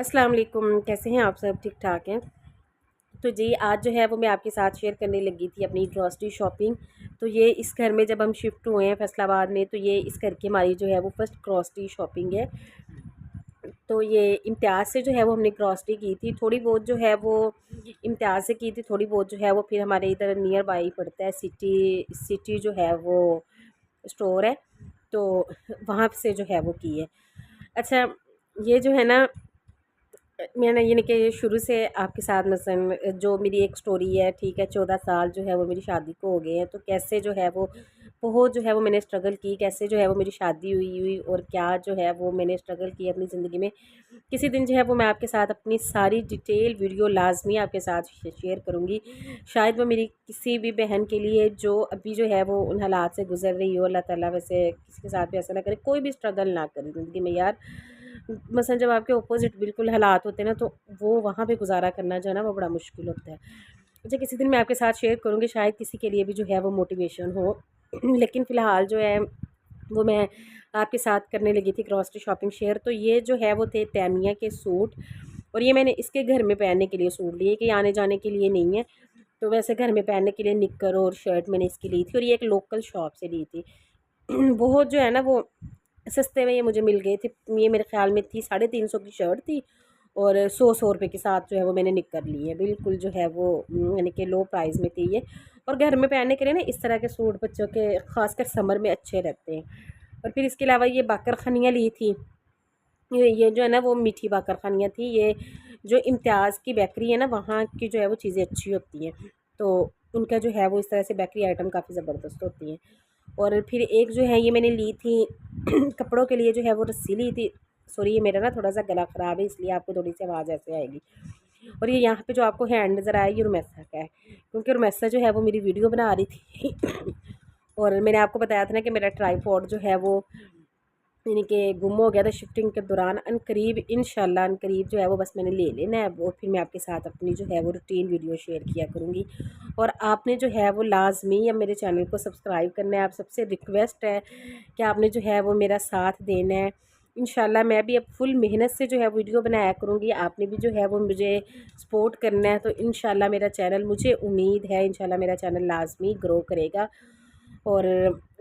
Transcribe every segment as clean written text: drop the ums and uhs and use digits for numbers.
अस्सलाम वालेकुम, कैसे हैं आप सब? ठीक ठाक हैं। तो जी आज जो है वो मैं आपके साथ शेयर करने लगी थी अपनी ग्रॉसरी शॉपिंग। तो ये इस घर में जब हम शिफ्ट हुए हैं फैसलाबाद में, तो ये इस घर की हमारी जो है वो फर्स्ट ग्रॉसरी शॉपिंग है। तो ये इम्तियाज़ से जो है वो हमने ग्रॉसरी की थी, थोड़ी बहुत जो है वो इम्तियाज़ से की थी, थोड़ी बहुत जो है वो फिर हमारे इधर नियर बाई पड़ता है सिटी सिटी जो है वो स्टोर है, तो वहाँ से जो है वो की है। अच्छा, ये जो है ना, मैंने यानी कि शुरू से आपके साथ मसलन जो मेरी एक स्टोरी है, ठीक है, 14 साल जो है वो मेरी शादी को हो गए हैं। तो कैसे जो है वो बहुत जो है वो मैंने स्ट्रगल की, कैसे जो है वो मेरी शादी हुई और क्या जो है वो मैंने स्ट्रगल की अपनी ज़िंदगी में। किसी दिन जो है वो मैं आपके साथ अपनी सारी डिटेल वीडियो लाजमी आपके साथ शेयर करूँगी। शायद वो मेरी किसी भी बहन के लिए जो अभी जो है वो उन हालात से गुजर रही हो, अल्लाह ताला वैसे किसी के साथ भी ऐसा ना करे, कोई भी स्ट्रगल ना करे ज़िंदगी में यार। मसलन जब आपके अपोज़िट बिल्कुल हालात होते हैं ना, तो वो वहाँ पे गुज़ारा करना जो है ना वो बड़ा मुश्किल होता है। अच्छा, किसी दिन मैं आपके साथ शेयर करूँगी, शायद किसी के लिए भी जो है वो मोटिवेशन हो। लेकिन फ़िलहाल जो है वो मैं आपके साथ करने लगी थी ग्रॉसरी शॉपिंग शेयर। तो ये जो है वो थे तैमिया के सूट, और ये मैंने इसके घर में पहनने के लिए सूट लिए, कि आने जाने के लिए नहीं है। तो वैसे घर में पहनने के लिए निक्कर और शर्ट मैंने इसकी ली थी, और ये एक लोकल शॉप से ली थी। बहुत जो है ना वो सस्ते में ये मुझे मिल गए थे। ये मेरे ख़्याल में थी 350 की शर्ट थी, और 100 रुपये के साथ जो है वो मैंने निक्कर ली है, बिल्कुल जो है वो यानी कि लो प्राइस में थी ये। और घर में पहनने के लिए ना इस तरह के सूट बच्चों के ख़ासकर समर में अच्छे रहते हैं। और फिर इसके अलावा ये बाकर ख़ानियाँ ली थी। ये जो है ना वो मीठी बाकर ख़ानियाँ थी। ये जो इम्तियाज़ की बेकरी है ना, वहाँ की जो है वो चीज़ें अच्छी होती हैं। तो उनका जो है वो इस तरह से बेकरी आइटम काफ़ी ज़बरदस्त होती हैं। और फिर एक जो है ये मैंने ली थी कपड़ों के लिए जो है वो रस्सी ली थी। सॉरी, ये मेरा ना थोड़ा सा गला ख़राब है, इसलिए आपको थोड़ी सी आवाज़ ऐसे आएगी। और ये यहाँ पे जो आपको हैंड नज़र आया, ये रुमैसा का है, क्योंकि रुमैसा जो है वो मेरी वीडियो बना रही थी। और मैंने आपको बताया था ना कि मेरा ट्राईपॉड जो है वो यानी कि गुम हो गया था शिफ्टिंग के दौरान। अनकरीब इंशाल्लाह अनकरीब जो है वो बस मैंने ले लेना है, और फिर मैं आपके साथ अपनी जो है वो रूटीन वीडियो शेयर किया करूँगी। और आपने जो है वो लाजमी या मेरे चैनल को सब्सक्राइब करना है। आप सबसे रिक्वेस्ट है कि आपने जो है वो मेरा साथ देना है। इंशाल्लाह मैं भी अब फुल मेहनत से जो है वीडियो बनाया करूँगी, आपने भी जो है वो मुझे सपोर्ट करना है। तो इंशाल्लाह मेरा चैनल, मुझे उम्मीद है इंशाल्लाह मेरा चैनल लाजमी ग्रो करेगा। और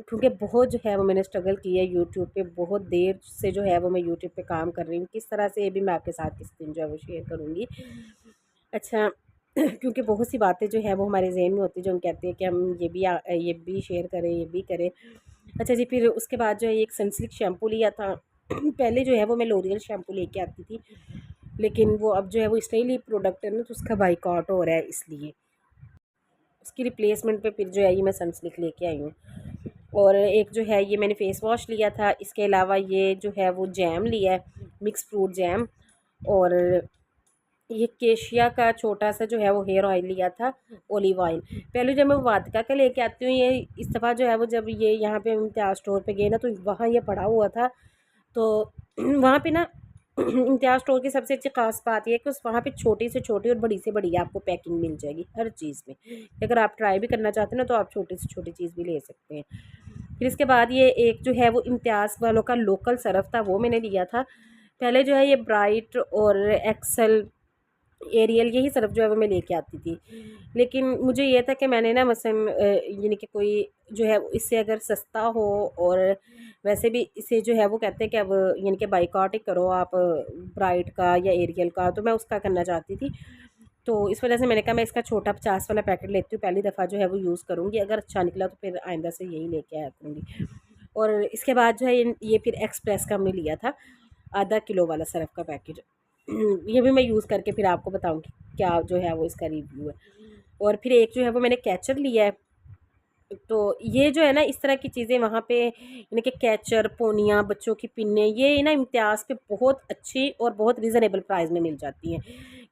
क्योंकि बहुत जो है वो मैंने स्ट्रगल की है यूट्यूब पे, बहुत देर से जो है वो मैं यूट्यूब पे काम कर रही हूँ, किस तरह से ये भी मैं आपके साथ किसी दिन जो है वो शेयर करूँगी। अच्छा, क्योंकि बहुत सी बातें जो है वो हमारे जहन में होती है, जो हम कहते हैं कि हम ये भी शेयर करें, ये भी करें। अच्छा जी, फिर उसके बाद जो है एक सनसिल्क शैम्पू लिया था। पहले जो है वो मैं लोरियल शैम्पू लेके आती थी, लेकिन वो अब जो है वो इसराइली प्रोडक्ट है ना, तो उसका बाइकआउट हो रहा है, इसलिए उसकी रिप्लेसमेंट पे फिर जो है ये मैं सनसिल्क लेके आई हूँ। और एक जो है ये मैंने फ़ेस वॉश लिया था। इसके अलावा ये जो है वो जैम लिया है, मिक्स फ्रूट जैम। और ये केशिया का छोटा सा जो है वो हेयर ऑयल लिया था, ओलिव ऑयल। पहले जब मैं वादका का लेके आती हूँ, ये इस दफ़ा जो है वो जब ये यहाँ पे इम्तियाज़ स्टोर पे गए ना, तो वहाँ ये पड़ा हुआ था। तो वहाँ पे ना इम्तियाज़ स्टोर की सबसे अच्छी ख़ास बात ये है कि उस वहाँ पे छोटी से छोटी और बड़ी से बड़ी आपको पैकिंग मिल जाएगी हर चीज़ में। अगर आप ट्राई भी करना चाहते हैं ना, तो आप छोटी से छोटी चीज़ भी ले सकते हैं। फिर इसके बाद ये एक जो है वो इम्तियाज़ वालों का लोकल सरफ़ था, वो मैंने लिया था। पहले जो है ये ब्राइट और एक्सेल, एरियल, यही सरफ़ जो है वो मैं लेके आती थी। लेकिन मुझे ये था कि मैंने ना मसलन यानी कि कोई जो है इससे अगर सस्ता हो, और वैसे भी इसे जो है वो कहते हैं कि अब यानी कि बाइकआउट ही करो आप ब्राइट का या एरियल का, तो मैं उसका करना चाहती थी। तो इस वजह से मैंने कहा मैं इसका छोटा 50 वाला पैकेट लेती हूँ, पहली दफ़ा जो है वो यूज़ करूँगी, अगर अच्छा निकला तो फिर आइंदा से यही लेके आया करूँगी। और इसके बाद जो है ये फिर एक्सप्रेस का हमने लिया था आधा किलो वाला सरफ़ का पैकेट। ये भी मैं यूज़ करके फिर आपको बताऊँगी क्या जो है वो इसका रिव्यू है। और फिर एक जो है वो मैंने कैचर लिया है। तो ये जो है ना इस तरह की चीज़ें वहाँ पे यानी कि कैचर, पोनियाँ, बच्चों की पिन्ने, ये ना इम्तियाज़ पे बहुत अच्छी और बहुत रीज़नेबल प्राइस में मिल जाती हैं।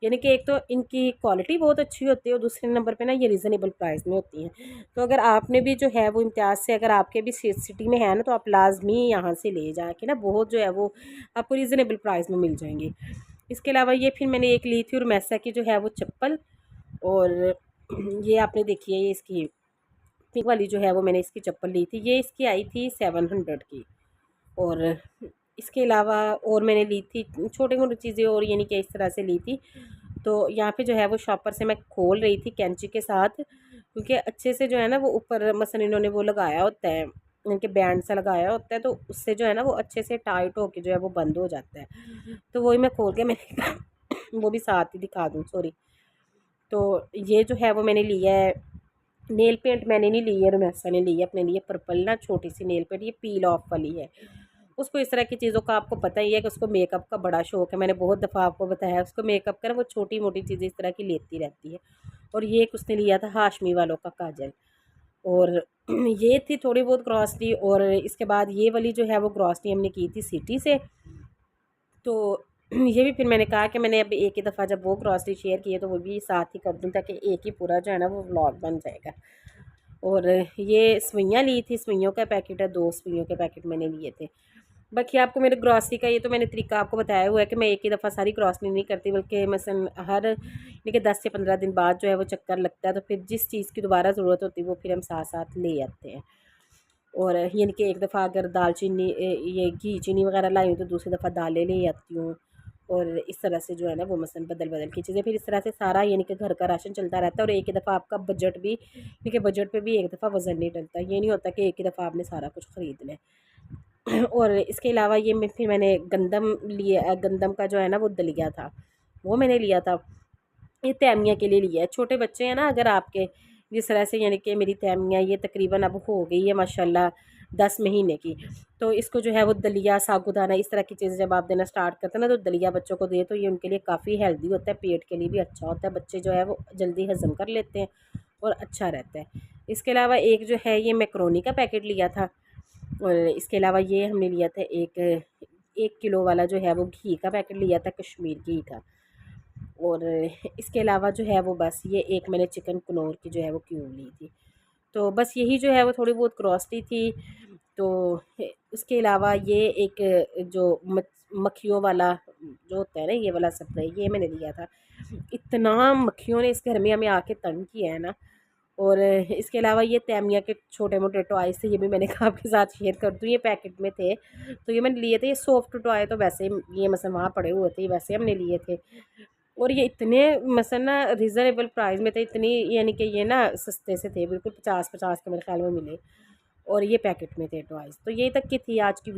यानी कि एक तो इनकी क्वालिटी बहुत अच्छी होती है, और दूसरे नंबर पे ना ये रीज़नेबल प्राइस में होती हैं। तो अगर आपने भी जो है वो इम्तियाज़ से, अगर आपके भी सिटी में है ना, तो आप लाजमी यहाँ से ले जाके ना बहुत जो है वो आपको रीज़नेबल प्राइस में मिल जाएंगी। इसके अलावा ये फिर मैंने एक ली थी और मैसा की जो है वो चप्पल। और ये आपने देखी है, ये इसकी पिंक वाली जो है वो मैंने इसकी चप्पल ली थी, ये इसकी आई थी 700 की। और इसके अलावा और मैंने ली थी छोटी मोटी चीज़ें, और यानी कि इस तरह से ली थी। तो यहाँ पे जो है वो शॉपर से मैं खोल रही थी कैंची के साथ, क्योंकि अच्छे से जो है ना वो ऊपर मसलन इन्होंने वो लगाया होता है, इनके बैंड सा लगाया होता है, तो उससे जो है ना वो अच्छे से टाइट होके जो है वो बंद हो जाता है। तो वही मैं खोल के मैंने कहा वो भी साथ ही दिखा दूँ, सॉरी। तो ये जो है वो मैंने लिया है, नेल पेंट मैंने नहीं ली है, रोमेसा ने ली है अपने लिए पर्पल ना छोटी सी नेल पेंट, ये पील ऑफ वाली है। उसको इस तरह की चीज़ों का आपको पता ही है कि उसको मेकअप का बड़ा शौक है, मैंने बहुत दफ़ा आपको बताया है उसको मेकअप का ना वो छोटी मोटी चीज़ें इस तरह की लेती रहती है। और ये एक उसने लिया था हाशमी वालों का काजल, और ये थी थोड़ी बहुत ग्रॉसरी। और इसके बाद ये वाली जो है वो ग्रॉसरी हमने की थी सिटी से। तो ये भी फिर मैंने कहा कि मैंने अब एक ही दफ़ा जब वो ग्रॉसरी शेयर की है तो वो भी साथ ही कर दूँ, ताकि एक ही पूरा जो है ना वो व्लॉग बन जाएगा। और ये सवैयाँ ली थी, सवैयों का पैकेट है, 2 सवैयों के पैकेट मैंने लिए थे। बाकी आपको मेरे ग्रॉसरी का ये तो मैंने तरीका आपको बताया हुआ है कि मैं एक ही दफ़ा सारी ग्रॉसरी नहीं करती, बल्कि मसलन हर यानी कि 10 से 15 दिन बाद जो है वो चक्कर लगता है, तो फिर जिस चीज़ की दोबारा ज़रूरत होती है वो फिर हम साथ-साथ ले आते हैं। और यानी कि एक दफ़ा अगर दालचीनी ये घी चीनी वगैरह लाई हूँ तो दूसरी दफ़ा दालें ले आती हूँ। और इस तरह से जो है ना वो मसलन बदल-बदल की चीज़ें, फिर इस तरह से सारा यानी कि घर का राशन चलता रहता है। और एक ही दफ़ा आपका बजट भी यानी कि बजट पे भी एक दफ़ा वज़न नहीं डलता। ये नहीं होता कि एक ही दफ़ा आपने सारा कुछ ख़रीद लिया। और इसके अलावा ये फिर मैंने गंदम लिया, गंदम का जो है ना वो दलिया था, वो मैंने लिया था। ये तैमिया के लिए लिया है, छोटे बच्चे हैं ना अगर आपके, जिस तरह से यानी कि मेरी तैमिया ये तकरीबन अब हो गई है माशाल्लाह 10 महीने की। तो इसको जो है वो दलिया, साबूदाना इस तरह की चीज़ें जब आप देना स्टार्ट करते हैं ना, तो दलिया बच्चों को दे तो ये उनके लिए काफ़ी हेल्दी होता है, पेट के लिए भी अच्छा होता है, बच्चे जो है वो जल्दी हज़म कर लेते हैं और अच्छा रहता है। इसके अलावा एक जो है ये मैकरोनी का पैकेट लिया था। और इसके अलावा ये हमने लिया था एक 1 किलो वाला जो है वो घी का पैकेट लिया था, कश्मीर घी का। और इसके अलावा जो है वो बस ये एक मैंने चिकन कनौर की जो है वो क्यूब ली थी। तो बस यही जो है वो थोड़ी बहुत ग्रॉसरी थी। तो उसके अलावा ये एक जो मक्खियों वाला जो होता है ना ये वाला स्प्रे, ये मैंने लिया था। इतना मक्खियों ने इस घर में हमें आके तंग किया है ना। और इसके अलावा ये तैमिया के छोटे मोटे टॉयज़ थे, ये भी मैंने कहा आपके साथ शेयर कर दूँ, ये पैकेट में थे तो ये मैंने लिए थे। ये सॉफ्ट टॉय तो वैसे ये मसलन वहाँ पड़े हुए थे, वैसे हमने लिए थे। और ये इतने मसलन ना रिज़नेबल प्राइस में थे, इतनी यानी कि ये ना सस्ते से थे, बिल्कुल 50-50 के मेरे ख्याल में मिले। और ये पैकेट में थे टॉयज़। तो यही तक की थी आज की